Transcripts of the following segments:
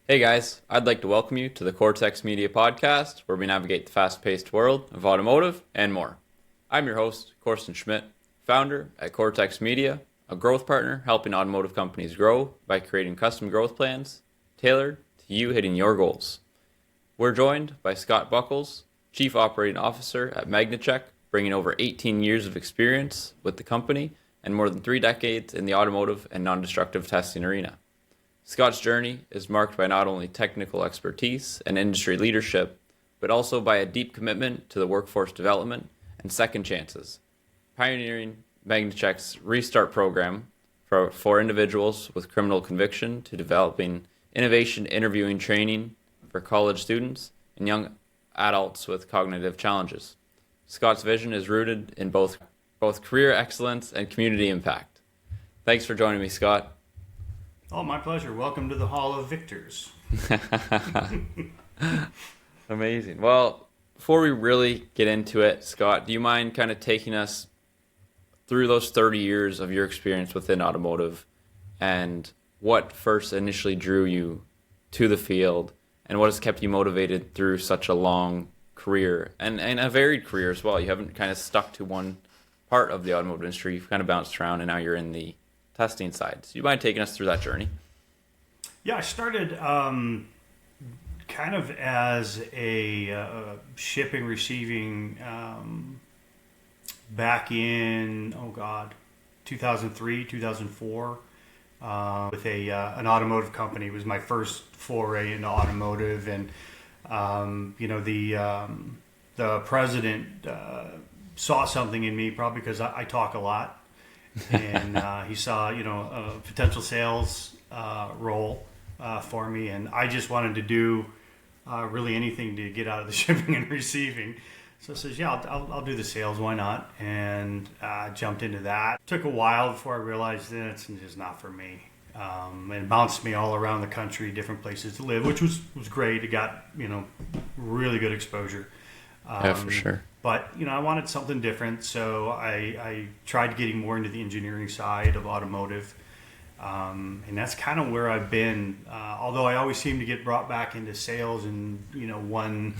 Hey guys, I'd like to welcome you to the Kortex Media Podcast, where we navigate the fast-paced world of automotive and more. I'm your host, Korson Schmidt, founder at Kortex Media, a growth partner helping automotive companies grow by creating custom growth plans tailored to you hitting your goals. We're joined by Scott Bucholz, Chief Operating Officer at MagneCheck, bringing over 18 years of experience with the company and more than 3 decades in the automotive and non-destructive testing arena. Scott's journey is marked by not only technical expertise and industry leadership, but also by a deep commitment to the workforce development and second chances, pioneering MagneCheck's Restart program for individuals with criminal conviction to developing innovation interviewing training for college students and young adults with cognitive challenges. Scott's vision is rooted in both career excellence and community impact. Thanks for joining me, Scott. Oh, my pleasure. Welcome to the Hall of Victors. Amazing. Well, before we really get into it, Scott, do you mind kind of taking us through those 30 years of your experience within automotive and what first initially drew you to the field and what has kept you motivated through such a long career and a varied career as well? You haven't kind of stuck to one part of the automotive industry. You've kind of bounced around and now you're in the testing side. So you mind taking us through that journey? Yeah, I started kind of as a shipping, receiving back in, 2003, 2004 with an automotive company. It was my first foray into automotive, and the president saw something in me, probably because I talk a lot. And he saw, a potential sales role for me, and I just wanted to do really anything to get out of the shipping and receiving. So I says, yeah, I'll do the sales, why not? And jumped into that. Took a while before I realized that it's just not for me. It bounced me all around the country, different places to live, which was great. It got, really good exposure. Yeah, for sure. But, I wanted something different, so I tried getting more into the engineering side of automotive. And that's kind of where I've been, although I always seem to get brought back into sales in, one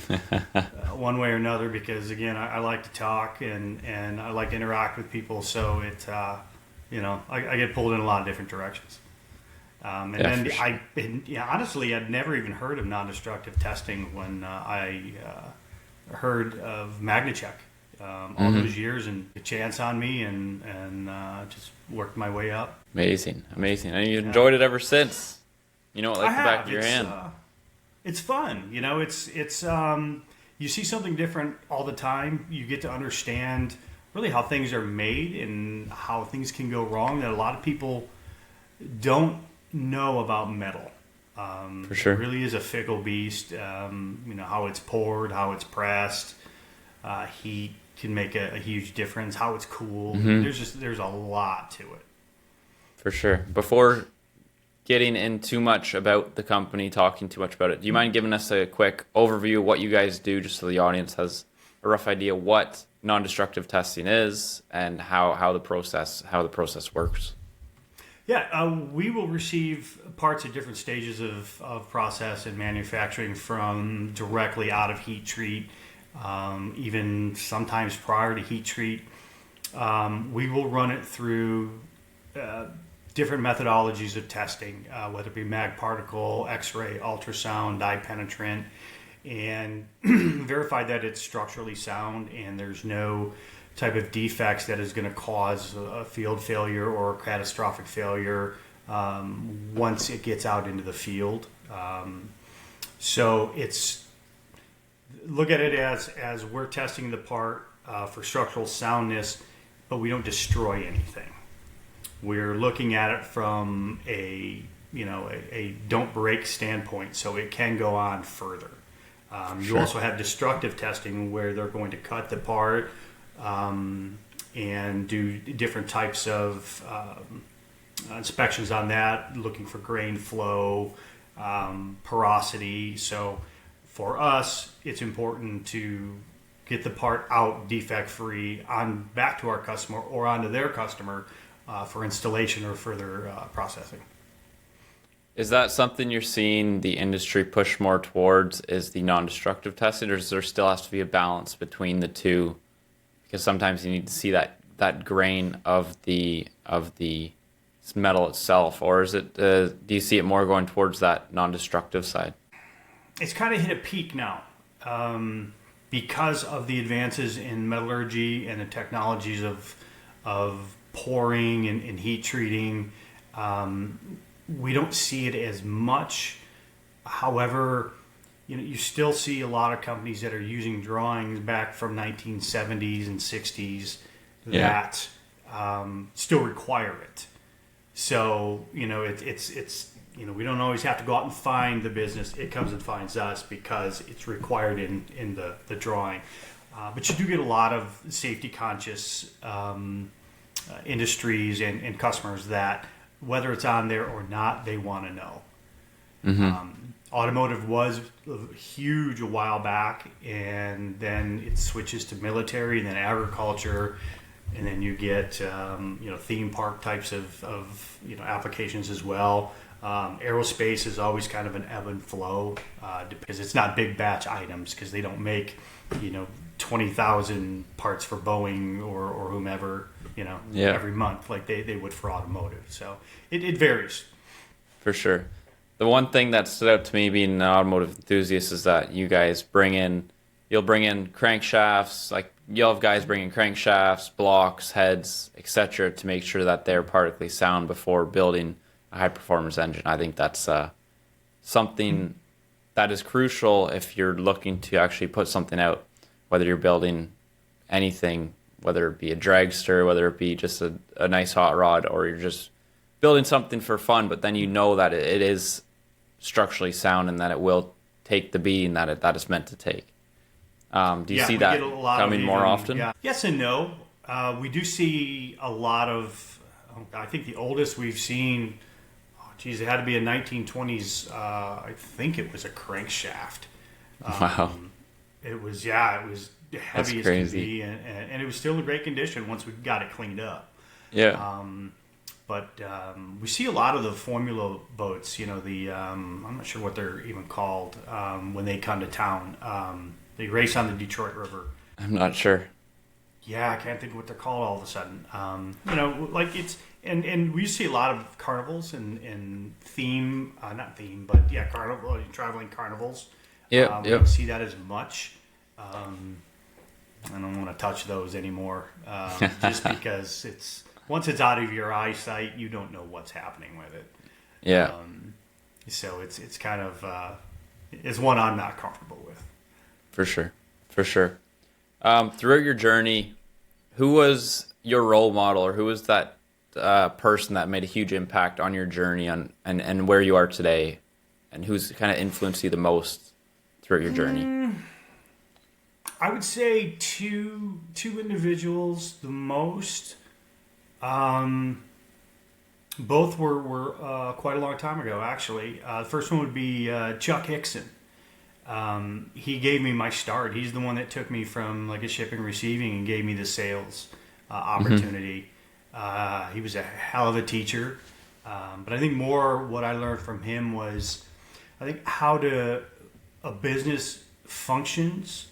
way or another, because, again, I like to talk and I like to interact with people, so it, I get pulled in a lot of different directions. Honestly, I'd never even heard of non-destructive testing when I heard of MagneCheck all those years, and a chance on me, and just worked my way up. Amazing. And you enjoyed it ever since. Like the back of your hand. It's fun. It's you see something different all the time. You get to understand really how things are made and how things can go wrong that a lot of people don't know about metal. For sure. It really is a fickle beast. How it's poured, how it's pressed, heat can make a huge difference. How it's cooled. There's a lot to it. For sure. Before getting in too much about the company, talking too much about it, do you mind giving us a quick overview of what you guys do, just so the audience has a rough idea what non-destructive testing is and how the process works? Yeah, we will receive parts at different stages of process and manufacturing, from directly out of heat treat, even sometimes prior to heat treat. We will run it through different methodologies of testing, whether it be mag particle, X-ray, ultrasound, dye penetrant, and verify that it's structurally sound and there's no type of defects that is going to cause a field failure or catastrophic failure once it gets out into the field. So look at it as we're testing the part for structural soundness, but we don't destroy anything. We're looking at it from a don't break standpoint, so it can go on further. You also have destructive testing, where they're going to cut the part and do different types of inspections on that, looking for grain flow, porosity. So for us, it's important to get the part out defect-free on back to our customer or onto their customer for installation or further processing. Is that something you're seeing the industry push more towards, is the non-destructive testing, or is there still has to be a balance between the two? Because sometimes you need to see that grain of the metal itself, or is it? Do you see it more going towards that non-destructive side? It's kind of hit a peak now because of the advances in metallurgy and the technologies of pouring and heat treating. We don't see it as much. However, you still see a lot of companies that are using drawings back from 1970s and 60s that still require it. So, it's we don't always have to go out and find the business. It comes and finds us because it's required in the drawing. But you do get a lot of safety conscious industries and customers that, whether it's on there or not, they want to know. Automotive was huge a while back, and then it switches to military, and then agriculture, and then you get theme park types of applications as well. Aerospace is always kind of an ebb and flow because it's not big batch items, because they don't make 20,000 parts for Boeing or whomever every month like they would for automotive. So it varies. For sure. The one thing that stood out to me being an automotive enthusiast is that you guys you'll bring in crankshafts, like you'll have guys bring in crankshafts, blocks, heads, etc. to make sure that they're particularly sound before building a high performance engine. I think that's something that is crucial if you're looking to actually put something out, whether you're building anything, whether it be a dragster, whether it be just a nice hot rod, or you're just building something for fun, but then that it is structurally sound and that it will take the beating that it's meant to take. Do you see that coming more often? Yeah. Yes and no. We do see a lot of, I think the oldest we've seen, it had to be a 1920s, I think it was a crankshaft. Wow. It was heavy as could be, and it was still in great condition once we got it cleaned up. Yeah. But we see a lot of the formula boats, I'm not sure what they're even called when they come to town. They race on the Detroit River. I'm not sure. Yeah, I can't think of what they're called all of a sudden. Like it's, and we see a lot of carnivals and carnival, traveling carnivals. Yeah, we don't see that as much. I don't want to touch those anymore, just because once it's out of your eyesight, you don't know what's happening with it. Yeah. So it's kind of it's one I'm not comfortable with. For sure. Throughout your journey, who was your role model, or who was that person that made a huge impact on your journey and where you are today, and who's kind of influenced you the most throughout your journey? I would say two individuals the most. Both were quite a long time ago, actually. The first one would be Chuck Hickson. He gave me my start. He's the one that took me from like a shipping receiving and gave me the sales opportunity. He was a hell of a teacher. But I think more what I learned from him was, I think, how a business functions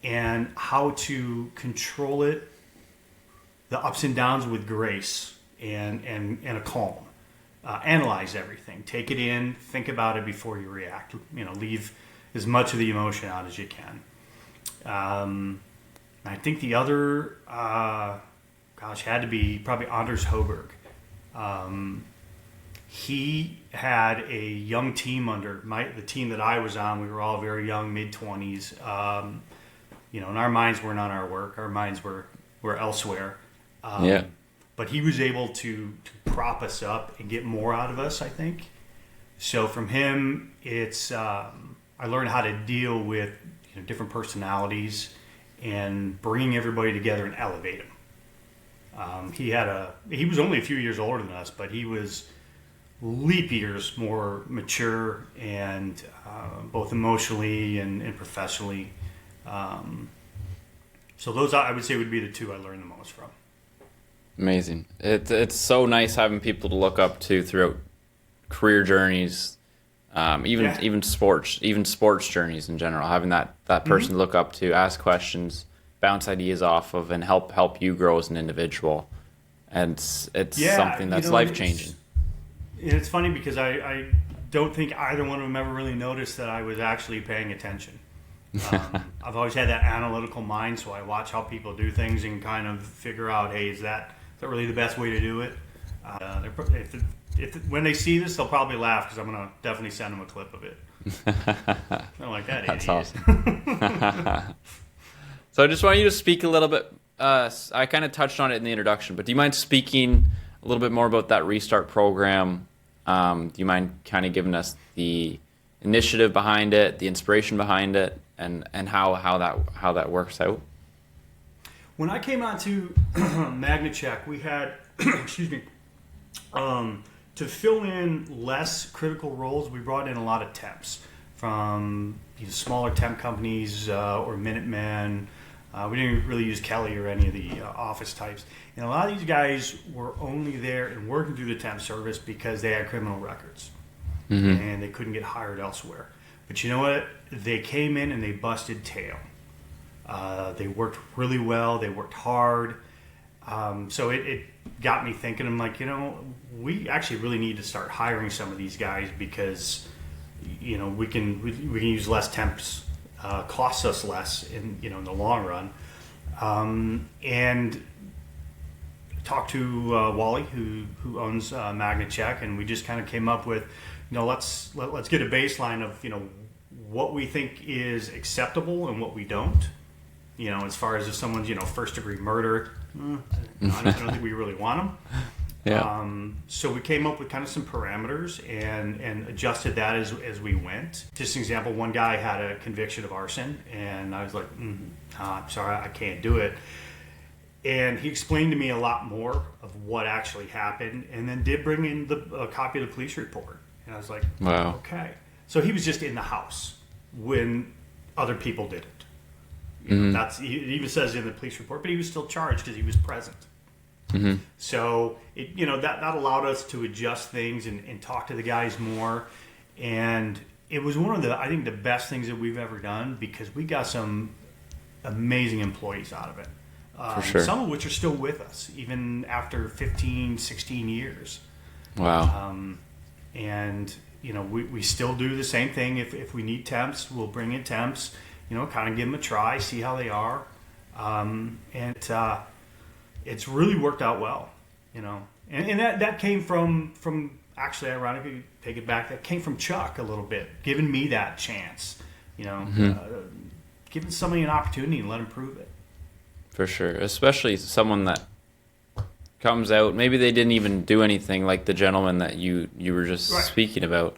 and how to control it, the ups and downs with grace and a calm. Analyze everything. Take it in. Think about it before you react. Leave as much of the emotion out as you can. I think the other, had to be probably Anders Hoberg. He had a young team under the team that I was on. We were all very young, mid-20s. And our minds weren't on our work. Our minds were elsewhere. But he was able to prop us up and get more out of us, I think. So from him, it's I learned how to deal with different personalities and bringing everybody together and elevate them. He was only a few years older than us, but he was leap years more mature and both emotionally and professionally. So those I would say would be the two I learned the most from. Amazing. It's so nice having people to look up to throughout career journeys, even sports journeys in general, having that person to look up to, ask questions, bounce ideas off of, and help you grow as an individual. And it's something that's life-changing. It's funny because I don't think either one of them ever really noticed that I was actually paying attention. I've always had that analytical mind, so I watch how people do things and kind of figure out, hey, is that really the best way to do it? When they see this, they'll probably laugh because I'm going to definitely send them a clip of it. I'm like, that That's idiot. Awesome. So I just want you to speak a little bit. I kind of touched on it in the introduction, but do you mind speaking a little bit more about that restart program? Do you mind kind of giving us the initiative behind it, the inspiration behind it, and how that works out? When I came on to MagneCheck, we had, excuse me, to fill in less critical roles, we brought in a lot of temps from smaller temp companies or Minutemen. We didn't really use Kelly or any of the office types. And a lot of these guys were only there and working through the temp service because they had criminal records. And they couldn't get hired elsewhere. But you know what? They came in and they busted tail. They worked really well. They worked hard. So it got me thinking. I'm like, we actually really need to start hiring some of these guys because, we can use less temps. Costs us less in the long run. And talked to Wally, who owns MagneCheck, and we just kind of came up with, let's get a baseline of what we think is acceptable and what we don't. As far as if someone's first degree murder, I don't think we really want them. Yeah. So we came up with kind of some parameters and adjusted that as we went. Just an example, one guy had a conviction of arson, and I was like, I'm sorry, I can't do it. And he explained to me a lot more of what actually happened, and then did bring in a copy of the police report. And I was like, wow. Okay. So he was just in the house when other people didn't. It even says in the police report, but he was still charged because he was present. So that allowed us to adjust things and talk to the guys more, and it was one of the best things that we've ever done because we got some amazing employees out of it. For sure. Some of which are still with us even after 15, 16 years. Wow. And we still do the same thing. If we need temps, we'll bring in temps. Kind of give them a try, see how they are, and it's really worked out well, and that came from actually, ironically, take it back, that came from Chuck a little bit, giving me that chance, giving somebody an opportunity and let them prove it. For sure, especially someone that comes out, maybe they didn't even do anything like the gentleman that you were just speaking about,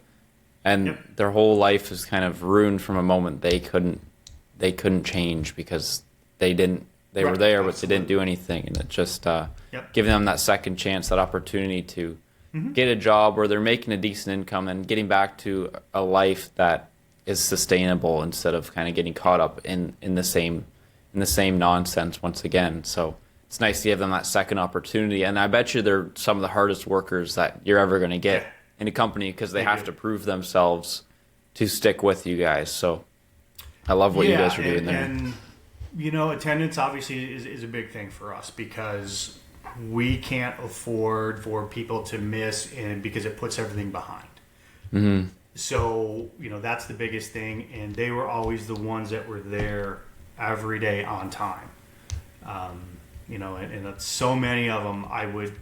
and their whole life is kind of ruined from a moment they couldn't change because they were there, but they didn't do anything. And it just giving them that second chance, that opportunity to get a job where they're making a decent income and getting back to a life that is sustainable instead of kind of getting caught up in the same nonsense once again. So it's nice to give them that second opportunity. And I bet you they're some of the hardest workers that you're ever going to get in a company because they have to prove themselves to stick with you guys. So I love what you guys are doing there. And attendance obviously is a big thing for us because we can't afford for people to miss, and because it puts everything behind. So that's the biggest thing, and they were always the ones that were there every day on time. And that's so many of them I would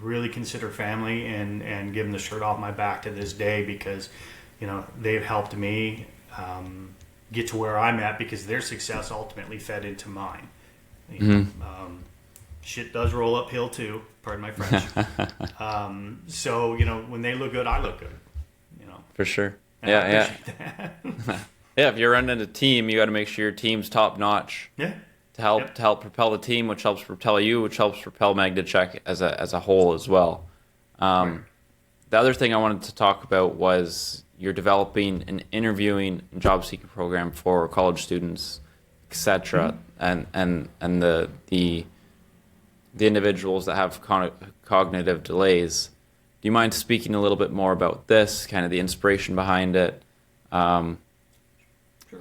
really consider family and give them the shirt off my back to this day because they've helped me get to where I'm at because their success ultimately fed into mine. Shit does roll uphill too, pardon my French. So when they look good, I look good. For sure. And I appreciate that. Yeah, if you're running a team, you got to make sure your team's top notch. Yeah. To help propel the team, which helps propel you, which helps propel MagneCheck as a whole as well. The other thing I wanted to talk about was you're developing an interviewing and job seeker program for college students, etc., and the individuals that have cognitive delays. you mind speaking a little bit more about this, kind of the inspiration behind it, Sure.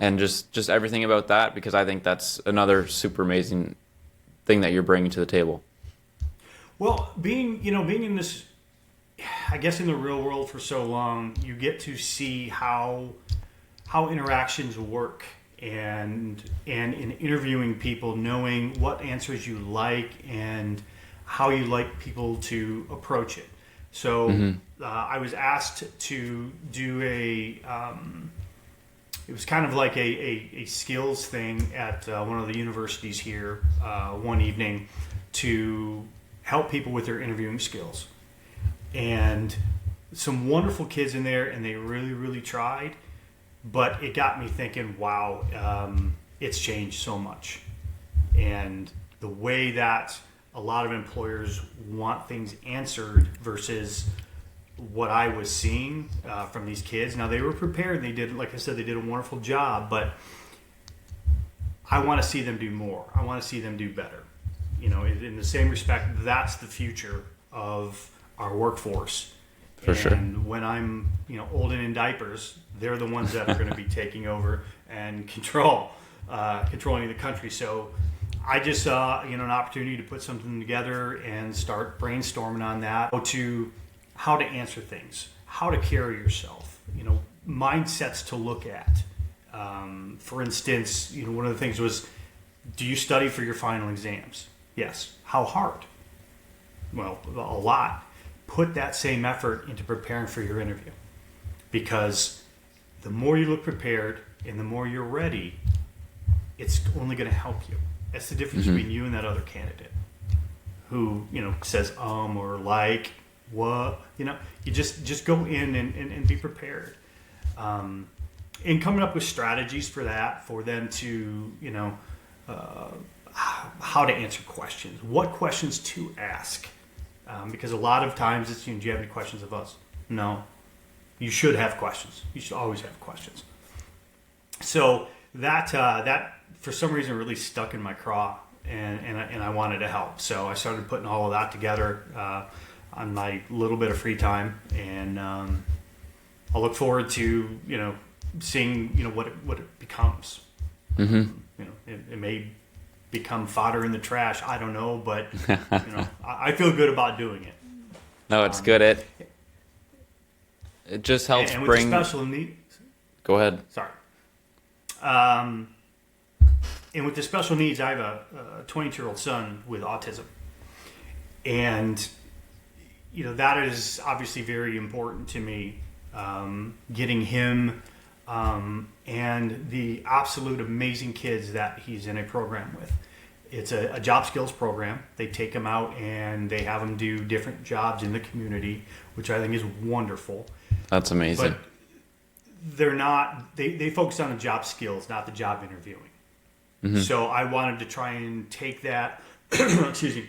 and just everything about that? Because I think that's another super amazing thing that you're bringing to the table. Well, being in this, I guess, in the real world for so long, you get to see how interactions work, and in interviewing people, knowing what answers you like and how you like people to approach it. So I was asked to do it was kind of like a skills thing at one of the universities here one evening to help people with their interviewing skills. And some wonderful kids in there, and they really, really tried. But it got me thinking, wow, it's changed so much. And the way that a lot of employers want things answered versus what I was seeing from these kids. Now, they were prepared. They did, like I said, they did a wonderful job. But I want to see them do more. I want to see them do better. In the same respect, that's the future of our workforce. For sure. And when I'm, old and in diapers, they're the ones that are going to be taking over and controlling the country. So I just saw, an opportunity to put something together and start brainstorming on that. How to answer things, how to carry yourself, mindsets to look at. For instance, one of the things was, do you study for your final exams? Yes. How hard? Well, a lot. Put that same effort into preparing for your interview, because the more you look prepared and the more you're ready, it's only going to help you. That's the difference between you and that other candidate who, says or like, what, you just go in and be prepared. And coming up with strategies for that, for them to, how to answer questions, what questions to ask. Because a lot of times it's, do you have any questions of us? No. You should have questions. You should always have questions. So that for some reason really stuck in my craw, and I wanted to help. So I started putting all of that together on my little bit of free time, and I look forward to seeing what it becomes. It may become fodder in the trash. I don't know, but I feel good about doing it. No, it's good. It just helps and with bring the special needs. Go ahead. Sorry. And with the special needs, I have a 22-year-old son with autism, and that is obviously very important to me. Getting him and the absolute amazing kids that he's in a program with. It's a job skills program. They take them out and they have them do different jobs in the community, which I think is wonderful. That's amazing. But they're not, they focus on the job skills, not the job interviewing. So I wanted to try and take that, excuse me,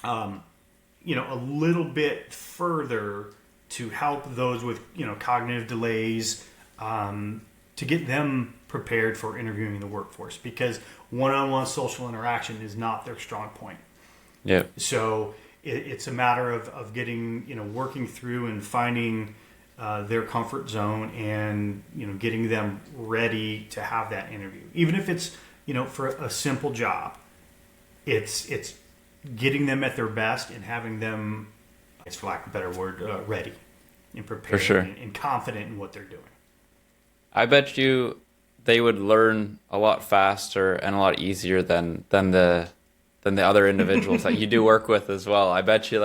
a little bit further to help those with, cognitive delays, to get them prepared for interviewing the workforce, because one-on-one social interaction is not their strong point. Yeah. So it's a matter of getting, working through and finding their comfort zone, and, getting them ready to have that interview. Even if it's, for a simple job, it's getting them at their best and having them, for lack of a better word, ready and prepared, for sure, and confident in what they're doing. I bet you they would learn a lot faster and a lot easier than the other individuals that you do work with as well. I bet you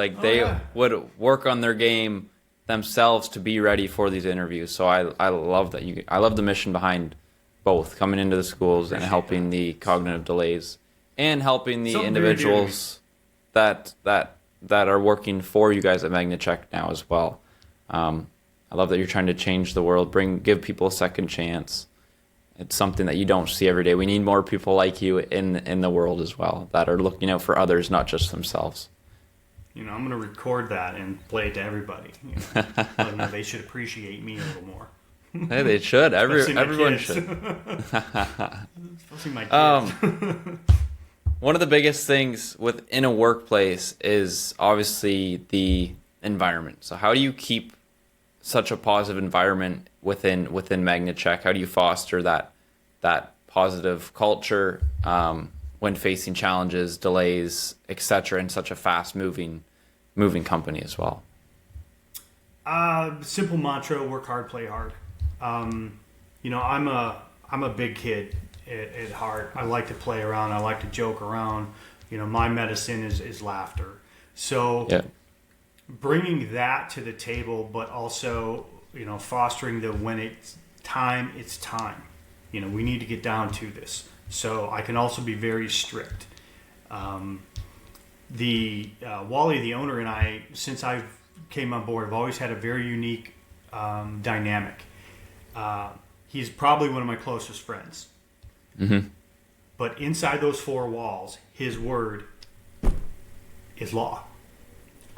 would work on their game themselves to be ready for these interviews. So I love that I love the mission behind both, coming into the schools and helping the cognitive delays and helping the individuals that are working for you guys at MagneCheck now as well. I love that you're trying to change the world, give people a second chance. It's something that you don't see every day. We need more people like you in the world as well, that are looking out for others, not just themselves. I'm going to record that and play it to everybody. Let them know they should appreciate me a little more. Hey, they should. Everyone kids. should. Especially my kids. One of the biggest things within a workplace is obviously the environment. So how do you keep such a positive environment within MagneCheck? How do you foster that positive culture when facing challenges, delays, etc., in such a fast moving company as well? Simple mantra: work hard, play hard. I'm a big kid at heart. I like to play around. I like to joke around. My medicine is laughter. So bringing that to the table, but also, fostering the when it's time, it's time. We need to get down to this. So I can also be very strict. Wally, the owner, and I, since I came on board, have always had a very unique dynamic. He's probably one of my closest friends. Mm-hmm. But inside those four walls, his word is law.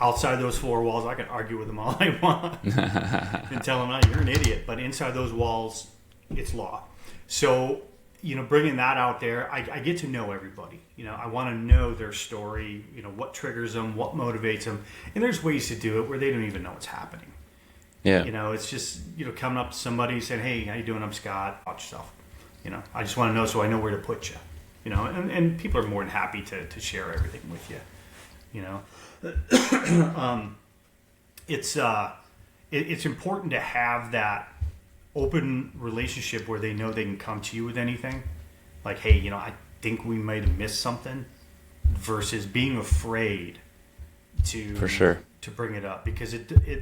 Outside those four walls, I can argue with him all I want and tell him, you're an idiot. But inside those walls, it's law. So, bringing that out there, I get to know everybody. I want to know their story, what triggers them, what motivates them. And there's ways to do it where they don't even know what's happening. Yeah. It's just, coming up to somebody saying, hey, how you doing? I'm Scott. Watch yourself. I just want to know so I know where to put you. And people are more than happy to share everything with you. It's important to have that open relationship where they know they can come to you with anything. Like, hey, I think we might have missed something, versus being afraid to for sure to bring it up, because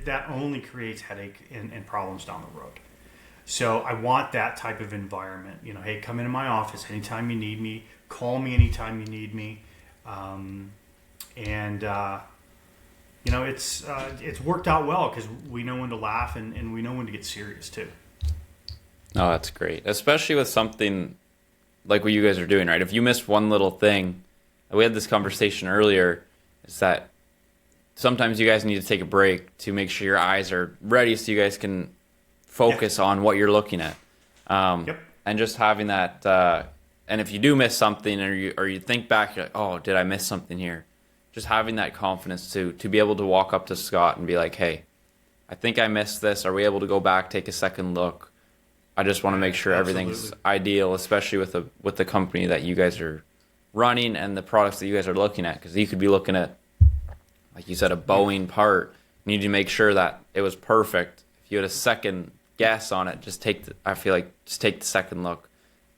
that only creates headache and problems down the road. So I want that type of environment. Hey, come into my office anytime you need me. Call me anytime you need me. It's worked out well because we know when to laugh and we know when to get serious too. Oh, that's great. Especially with something like what you guys are doing, right? If you missed one little thing, we had this conversation earlier, is that sometimes you guys need to take a break to make sure your eyes are ready so you guys can focus on what you're looking at. And just having that, and if you do miss something or you think back, you're like, oh, did I miss something here? Just having that confidence to be able to walk up to Scott and be like, hey, I think I missed this. Are we able to go back, take a second look? I just want to make sure everything's ideal, especially with the company that you guys are running and the products that you guys are looking at. Because you could be looking at, like you said, a Boeing part. You need to make sure that it was perfect. If you had a second guess on it, just take the second look.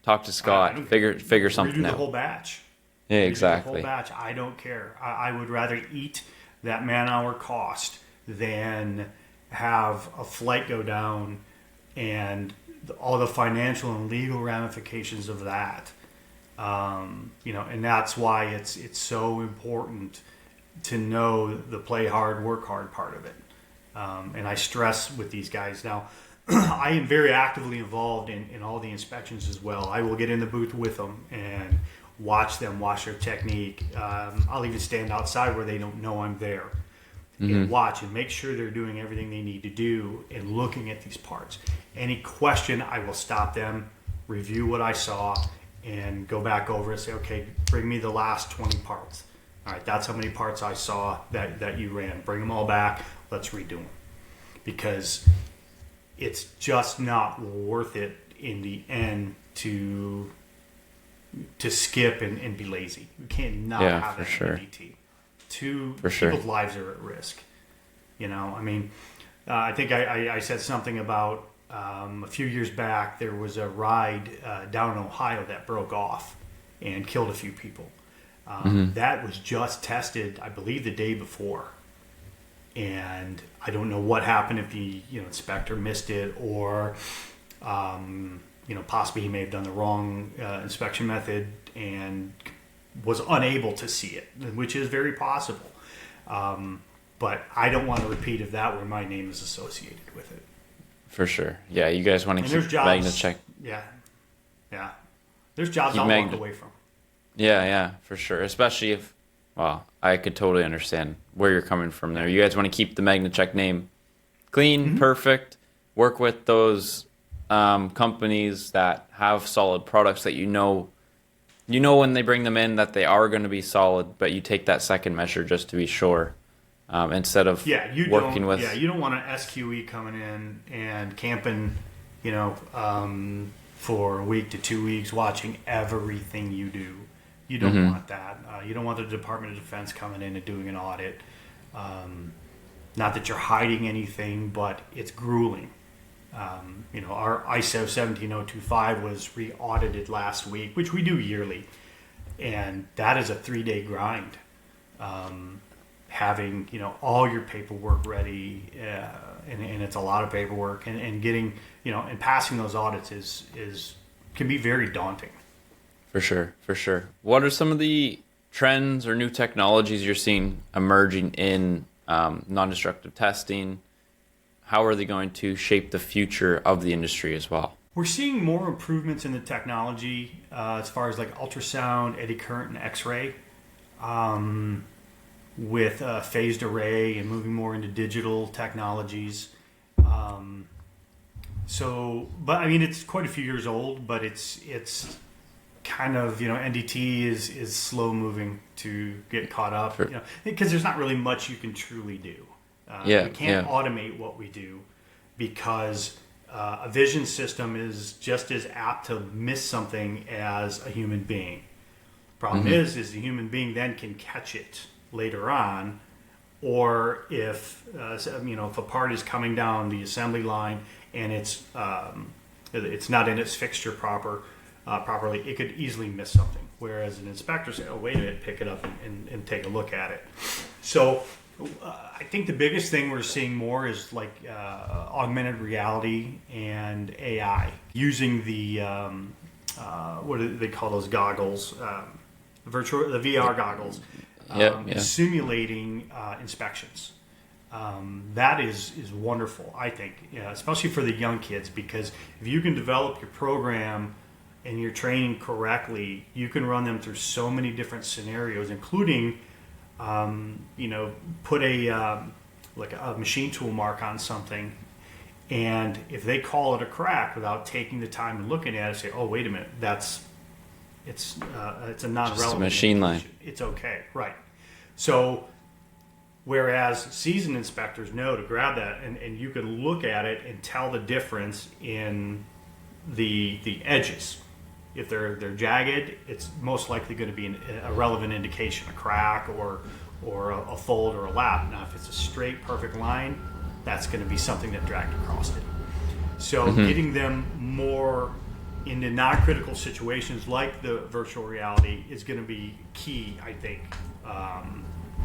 Talk to Scott. Figure something out. Redo the whole batch. Yeah, exactly. The whole batch. I don't care. I would rather eat that man-hour cost than have a flight go down and all the financial and legal ramifications of that. And that's why it's so important to know the play hard, work hard part of it. And I stress with these guys now. I am very actively involved in all the inspections as well. I will get in the booth with them and watch them wash their technique. I'll even stand outside where they don't know I'm there and watch and make sure they're doing everything they need to do and looking at these parts. Any question, I will stop them, review what I saw, and go back over and say, okay, bring me the last 20 parts. All right, that's how many parts I saw that you ran. Bring them all back. Let's redo them. Because it's just not worth it in the end to skip and be lazy. You can't not have that NDT. People's lives are at risk. I think I said something about a few years back there was a ride down in Ohio that broke off and killed a few people. That was just tested, I believe, the day before. And I don't know what happened, if the inspector missed it or possibly he may have done the wrong inspection method and was unable to see it, which is very possible. But I don't want to repeat of that where my name is associated with it. For sure. Yeah, you guys want to keep MagneCheck. Yeah. There's jobs I'll walk away from. Yeah, for sure. Especially if, I could totally understand where you're coming from there. You guys want to keep the MagneCheck name clean, perfect, work with those companies that have solid products that you know when they bring them in that they are going to be solid, but you take that second measure just to be sure. instead of working with. Yeah, you don't want an SQE coming in and camping, for a week to 2 weeks, watching everything you do. You don't want that. You don't want the Department of Defense coming in and doing an audit. Not that you're hiding anything, but it's grueling. Our ISO 17025 was re-audited last week, which we do yearly, and that is a 3-day grind. Having all your paperwork ready, and it's a lot of paperwork, and getting and passing those audits can be very daunting. For sure. What are some of the trends or new technologies you're seeing emerging in non-destructive testing? How are they going to shape the future of the industry as well? We're seeing more improvements in the technology as far as like ultrasound, eddy current, and X-ray, with phased array and moving more into digital technologies. But I mean, it's quite a few years old, but it's kind of, NDT is slow moving to get caught up, Sure. Because there's not really much you can truly do. We can't automate what we do, because a vision system is just as apt to miss something as a human being. Problem is the human being then can catch it later on, or if a part is coming down the assembly line and it's not in its fixture properly, it could easily miss something. Whereas an inspector say, "Oh, wait a minute," pick it up and take a look at it. So I think the biggest thing we're seeing more is like augmented reality and AI, using the what do they call those goggles, the VR goggles, simulating inspections. That is wonderful, I think, especially for the young kids, because if you can develop your program and you're training correctly, you can run them through so many different scenarios, including put a machine tool mark on something, and if they call it a crack without taking the time and looking at it, say, "Oh, wait a minute, it's a non-relevant just a machine line. It's okay," right? So, whereas seasoned inspectors know to grab that, and you can look at it and tell the difference in the edges. If they're jagged, it's most likely going to be a relevant indication, a crack or a fold or a lap. Now, if it's a straight, perfect line, that's going to be something that dragged across it. So getting them more into non-critical situations like the virtual reality is going to be key, I think,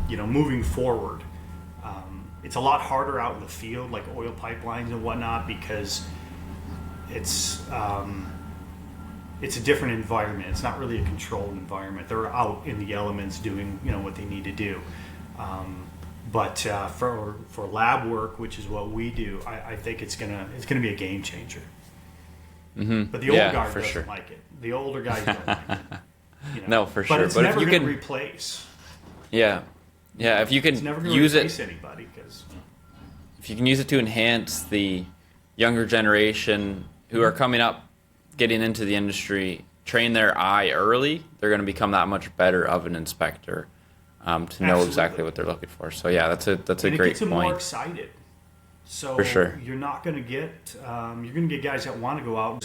moving forward. It's a lot harder out in the field, like oil pipelines and whatnot, because it's a different environment. It's not really a controlled environment. They're out in the elements doing what they need to do. But for lab work, which is what we do, I think it's gonna be a game changer. But the old guard doesn't like it. The older guys don't like it. No, for sure. But it's never going to replace. Yeah. If you can it's never gonna use replace it, anybody, because if you can use it to enhance the younger generation who are coming up, getting into the industry, train their eye early, they're going to become that much better of an inspector to know exactly what they're looking for. So yeah, that's a great point. It gets them more excited. So for sure, you're not going to get you're going to get guys that want to go out.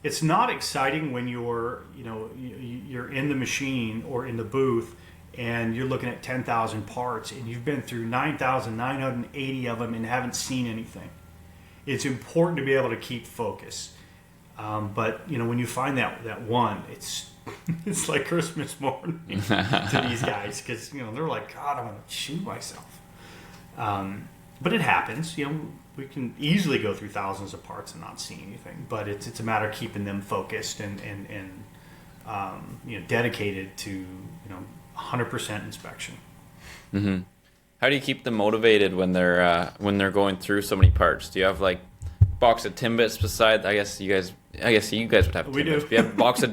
It's not exciting when you're in the machine or in the booth and you're looking at 10,000 parts and you've been through 9,980 of them and haven't seen anything. It's important to be able to keep focus. But when you find that one, it's like Christmas morning to these guys, because they're like, "God, I'm gonna shoot myself." But it happens. We can easily go through thousands of parts and not see anything. But it's a matter of keeping them focused and dedicated to 100% inspection. Mm-hmm. How do you keep them motivated when they're going through so many parts? Do you have like box of Timbits beside? I guess you guys would have Timbits. We do. Do you have a box of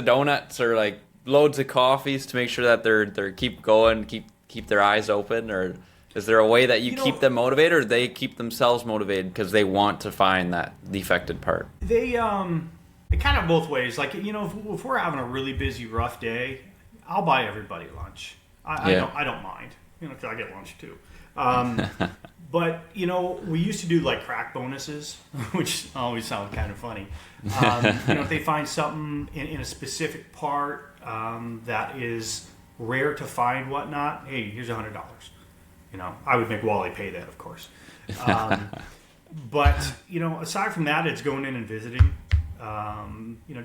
donuts, or like loads of coffees to make sure that they're keep going, keep their eyes open? Or is there a way that you keep them motivated, or they keep themselves motivated because they want to find that defected part? They kind of both ways. Like if we're having a really busy, rough day, I'll buy everybody lunch. I don't mind. because I get lunch too. But, we used to do like crack bonuses, which always sound kind of funny. If they find something in a specific part that is rare to find, whatnot, hey, here's $100. I would make Wally pay that, of course. But, aside from that, it's going in and visiting,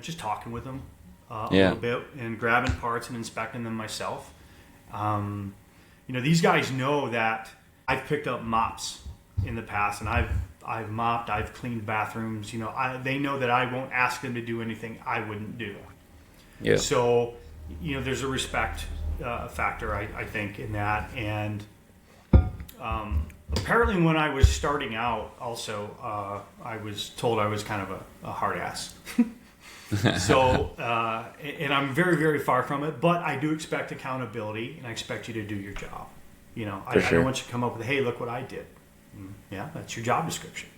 just talking with them a little bit and grabbing parts and inspecting them myself. These guys know that I've picked up mops in the past, and I've mopped, I've cleaned bathrooms. They know that I won't ask them to do anything I wouldn't do. Yeah. So, there's a respect factor, I think, in that. And apparently when I was starting out, also, I was told I was kind of a hard ass. So, and I'm very, very far from it, but I do expect accountability, and I expect you to do your job. I don't want you to come up with, hey, look what I did. Yeah, that's your job description.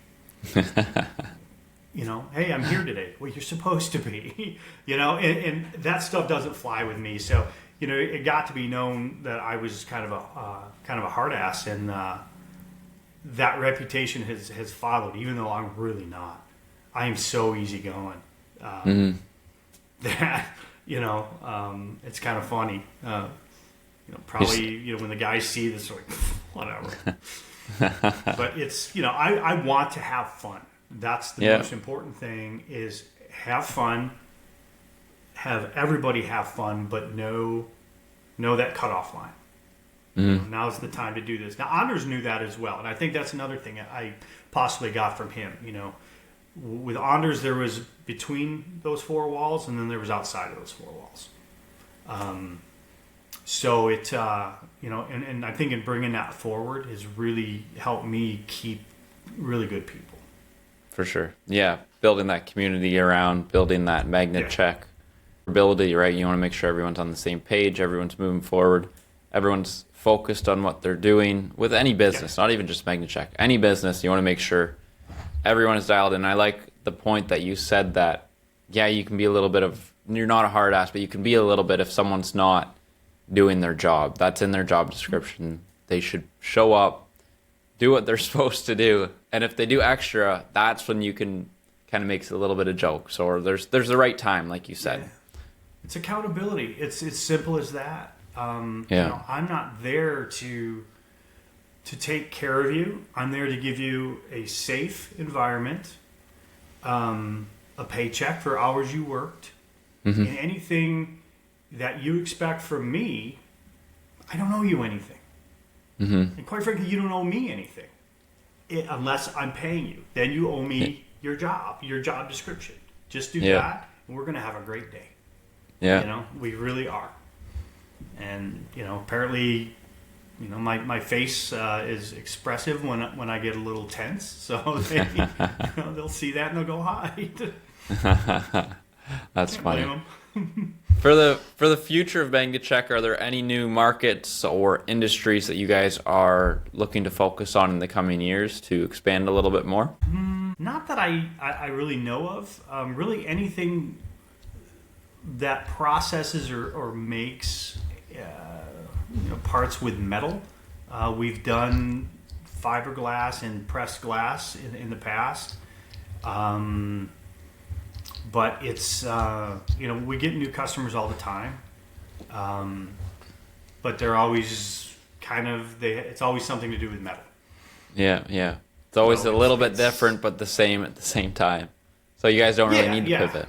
Hey, I'm here today. Well, you're supposed to be, and that stuff doesn't fly with me. So, it got to be known that I was kind of a hard ass, and that reputation has followed, even though I'm really not. I am so easygoing. That, it's kind of funny. Probably, when the guys see this, they're like, whatever. But it's, I want to have fun. That's the most important thing, is have fun, have everybody have fun, but know that cutoff line. Now's the time to do this. Now, Anders knew that as well, and I think that's another thing I possibly got from him. With Anders, there was between those four walls, and then there was outside of those four walls. So it, and I think in bringing that forward has really helped me keep really good people. For sure. Yeah. Building that community around, building that MagneCheck ability, right? You want to make sure everyone's on the same page, everyone's moving forward, everyone's focused on what they're doing with any business, not even just MagneCheck. Any business, you want to make sure everyone is dialed in. I like the point that you said that, you can be a little bit of, you're not a hard ass, but you can be a little bit if someone's not doing their job. That's in their job description. They should show up, do what they're supposed to do, and if they do extra, that's when you can kind of make a little bit of jokes, or there's the right time, like you said. It's accountability. It's as simple as that. I'm not there to take care of you. I'm there to give you a safe environment, a paycheck for hours you worked, and anything that you expect from me, I don't owe you anything. And quite frankly, you don't owe me anything unless I'm paying you. Then you owe me your job description. Just do that, and we're going to have a great day. Yeah. We really are. And, apparently, my face is expressive when I get a little tense. So they'll see that and they'll go, hi. That's funny. For the future of MagneCheck, are there any new markets or industries that you guys are looking to focus on in the coming years to expand a little bit more? Not that I really know of. Really anything that processes or makes parts with metal. We've done fiberglass and pressed glass in the past. But it's, we get new customers all the time. But they're always it's always something to do with metal. Yeah. It's always a little bit different, but the same at the same time. So you guys don't really need to pivot.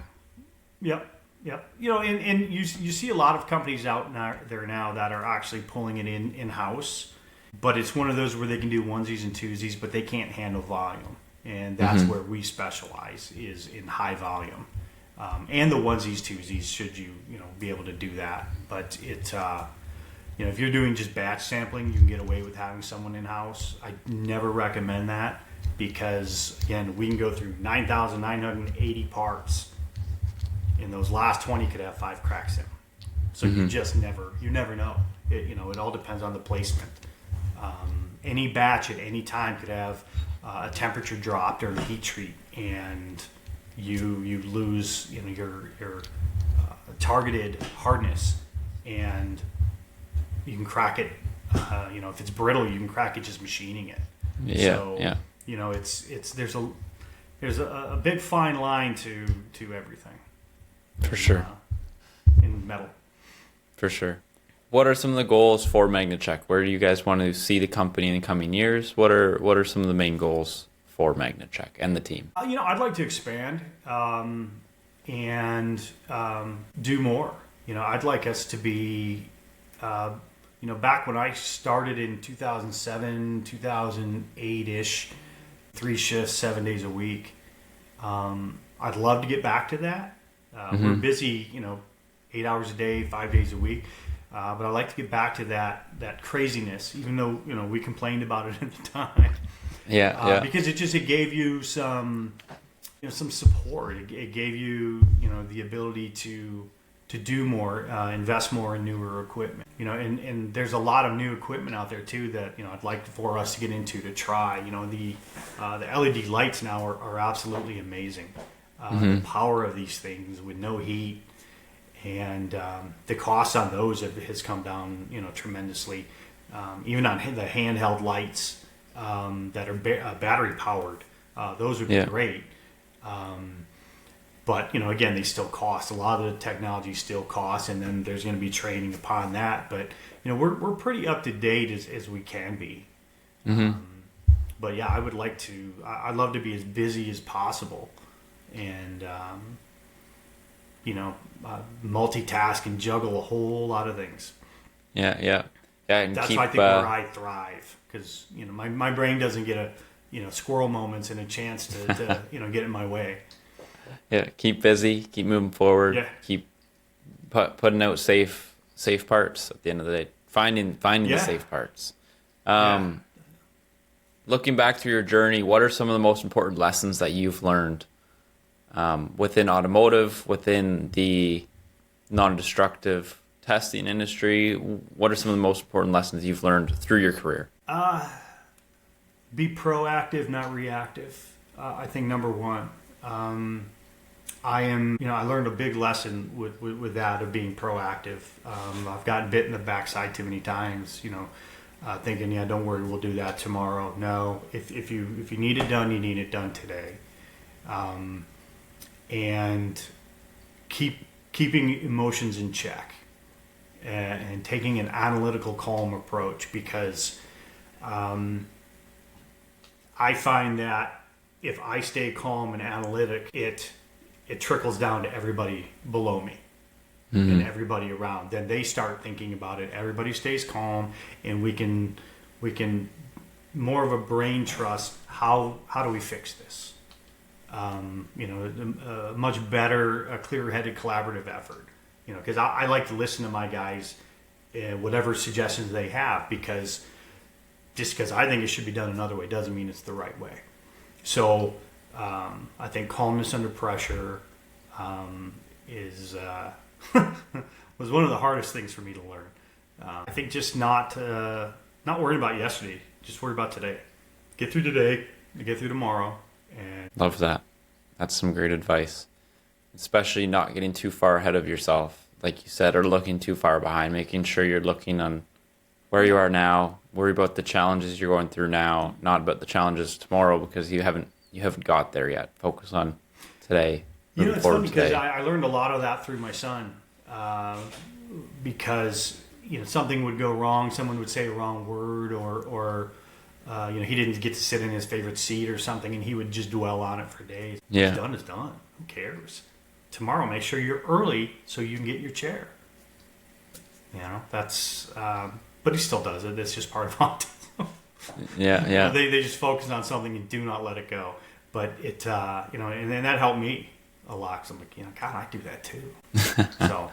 Yep. And you see a lot of companies out there now that are actually pulling it in-house. But it's one of those where they can do onesies and twosies, but they can't handle volume. And that's where we specialize, is in high volume. And the onesies, twosies, should you be able to do that. But it, if you're doing just batch sampling, you can get away with having someone in-house. I never recommend that because, again, we can go through 9,980 parts, and those last 20 could have 5 cracks in them. So you never know. It all depends on the placement. Any batch at any time could have a temperature drop during heat treat, and you lose your targeted hardness, and you can crack it If it's brittle, you can crack it just machining it. Yeah, so, yeah. There's a big fine line to everything. For sure. In metal. For sure. What are some of the goals for MagneCheck? Where do you guys want to see the company in the coming years? What are some of the main goals for MagneCheck and the team? I'd like to expand and do more. I'd like us to be, back when I started in 2007, 2008-ish, 3 shifts, 7 days a week. I'd love to get back to that. We're busy, 8 hours a day, 5 days a week. But I'd like to get back to that craziness, even though, we complained about it at the time. Yeah. Because it gave you some support. It gave you, the ability to do more, invest more in newer equipment. And there's a lot of new equipment out there too that, I'd like for us to get into to try. The LED lights now are absolutely amazing. The power of these things with no heat. And the cost on those has come down, tremendously. Even on the handheld lights that are battery powered, those would be great. But again, they still cost. A lot of the technology still costs, and then there's going to be training upon that. But we're pretty up to date as we can be. But yeah, I'd love to be as busy as possible, and multitask and juggle a whole lot of things. Yeah. And that's why I think where I thrive, because my brain doesn't get squirrel moments and a chance to get in my way. Yeah, keep busy, keep moving forward, keep putting out safe parts at the end of the day. Finding the safe parts. Looking back through your journey, what are some of the most important lessons that you've learned within automotive, within the non-destructive testing industry? What are some of the most important lessons you've learned through your career? Be proactive, not reactive. I think number one. I learned a big lesson with that, of being proactive. I've gotten bit in the backside too many times, thinking, don't worry, we'll do that tomorrow. No, if you need it done, you need it done today. And keeping emotions in check, and taking an analytical, calm approach, because I find that if I stay calm and analytic, it trickles down to everybody below me and everybody around. Then they start thinking about it. Everybody stays calm, and we can more of a brain trust. How do we fix this? A much better, a clear-headed, collaborative effort. Because I like to listen to my guys, whatever suggestions they have, because just because I think it should be done another way doesn't mean it's the right way. So I think calmness under pressure is was one of the hardest things for me to learn. I think just not worrying about yesterday, just worry about today. Get through today, get through tomorrow. And love that. That's some great advice. Especially not getting too far ahead of yourself, like you said, or looking too far behind. Making sure you're looking on where you are now. Worry about the challenges you're going through now, not about the challenges tomorrow, because you haven't got there yet. Focus on today. It's funny because I learned a lot of that through my son, because something would go wrong, someone would say a wrong word, or he didn't get to sit in his favorite seat or something, and he would just dwell on it for days. Yeah. What's done is done. Who cares? Tomorrow, make sure you're early so you can get your chair. That's. But he still does it. It's just part of autism. Yeah. They just focus on something and do not let it go. But it, and that helped me a lot. Cause I'm like, God, I do that too. So.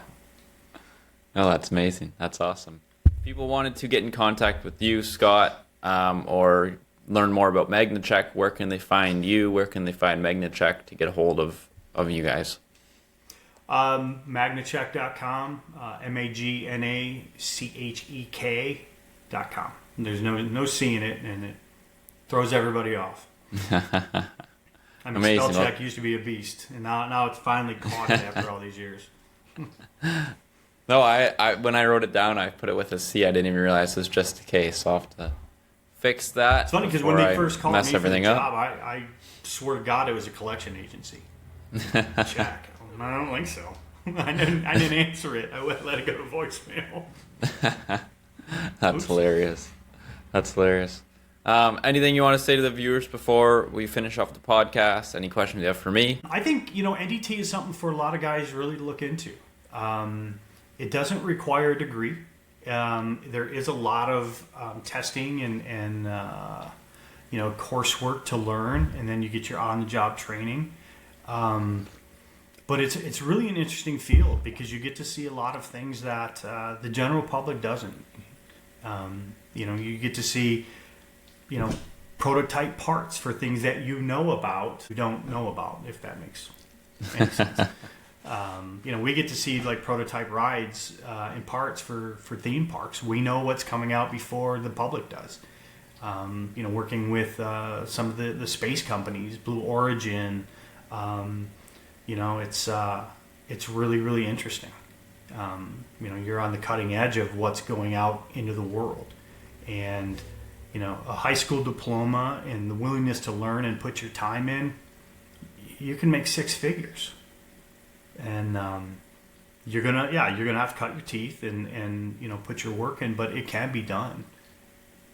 Oh, that's amazing. That's awesome. If people wanted to get in contact with you, Scott, or learn more about MagneCheck, where can they find you? Where can they find MagneCheck to get a hold of you guys? MagneCheck.com, MagneCheck.com. There's no C in it, and it throws everybody off. Amazing. Spell check used to be a beast, and now it's finally caught it after all these years. No, I when I wrote it down, I put it with a C. I didn't even realize it was just a K, so I'll have to fix that. It's funny because when they first called me for the up. job, I swear to God it was a collection agency. Check. I don't think so. I didn't answer it. I let it go to voicemail. That's hilarious. That's hilarious. Anything you want to say to the viewers before we finish off the podcast? Any questions you have for me? I think, NDT is something for a lot of guys really to look into. It doesn't require a degree. There is a lot of testing and coursework to learn, and then you get your on-the-job training. But it's really an interesting field because you get to see a lot of things that the general public doesn't. You get to see, prototype parts for things that you know about, you don't know about, if that makes any sense. We get to see like prototype rides and parts for theme parks. We know what's coming out before the public does. Working with some of the space companies, Blue Origin, it's really, really interesting. You're on the cutting edge of what's going out into the world. And, a high school diploma and the willingness to learn and put your time in, you can make six figures. And you're gonna have to cut your teeth and put your work in, but it can be done.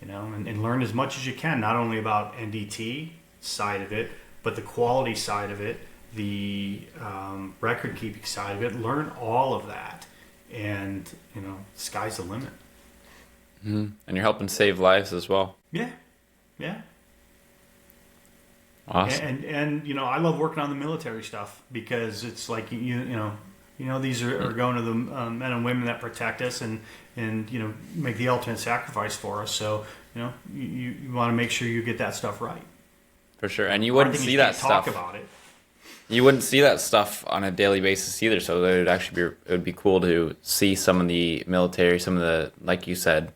And learn as much as you can, not only about NDT side of it, but the quality side of it, the record keeping side of it. Learn all of that, and sky's the limit. Mm-hmm. And you're helping save lives as well. Yeah. Awesome. And I love working on the military stuff because it's like these are going to the men and women that protect us and make the ultimate sacrifice for us. So you want to make sure you get that stuff right. For sure, and you wouldn't see that stuff. Talk about it. You wouldn't see that stuff on a daily basis either. So it would be cool to see some of the military, some of the, like you said,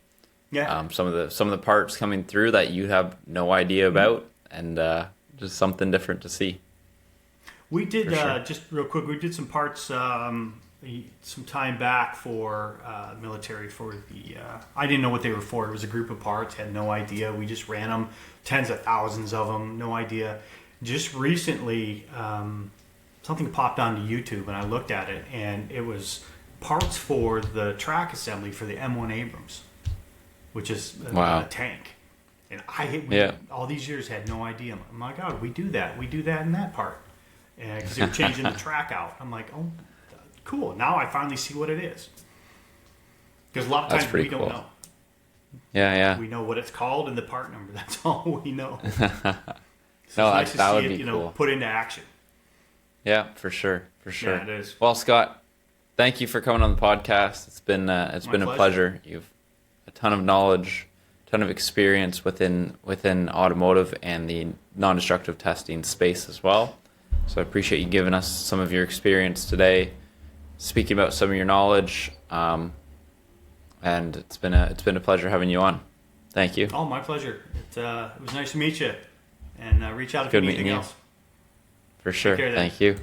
some of the parts coming through that you have no idea about, and just something different to see. We did just real quick. We did some parts some time back for military for the. I didn't know what they were for. It was a group of parts. Had no idea. We just ran them, tens of thousands of them. No idea. Just recently, something popped onto YouTube, and I looked at it, and it was parts for the track assembly for the M1 Abrams, which is a tank. And all these years had no idea. Oh my God, we do that. We do that in that part. Because they were changing the track out. I'm like, oh, cool. Now I finally see what it is. Because a lot of times we don't know. Yeah. We know what it's called and the part number. That's all we know. So it's no, nice that to would see be it, cool. Put into action. Yeah, for sure. Yeah, it is. Well, Scott, thank you for coming on the podcast. It's been a pleasure. You've a ton of knowledge, ton of experience within automotive and the non-destructive testing space as well. So I appreciate you giving us some of your experience today, speaking about some of your knowledge, and it's been a pleasure having you on. Thank you. Oh, my pleasure. It was nice to meet you, and reach out if you need anything else. For sure. Thank you.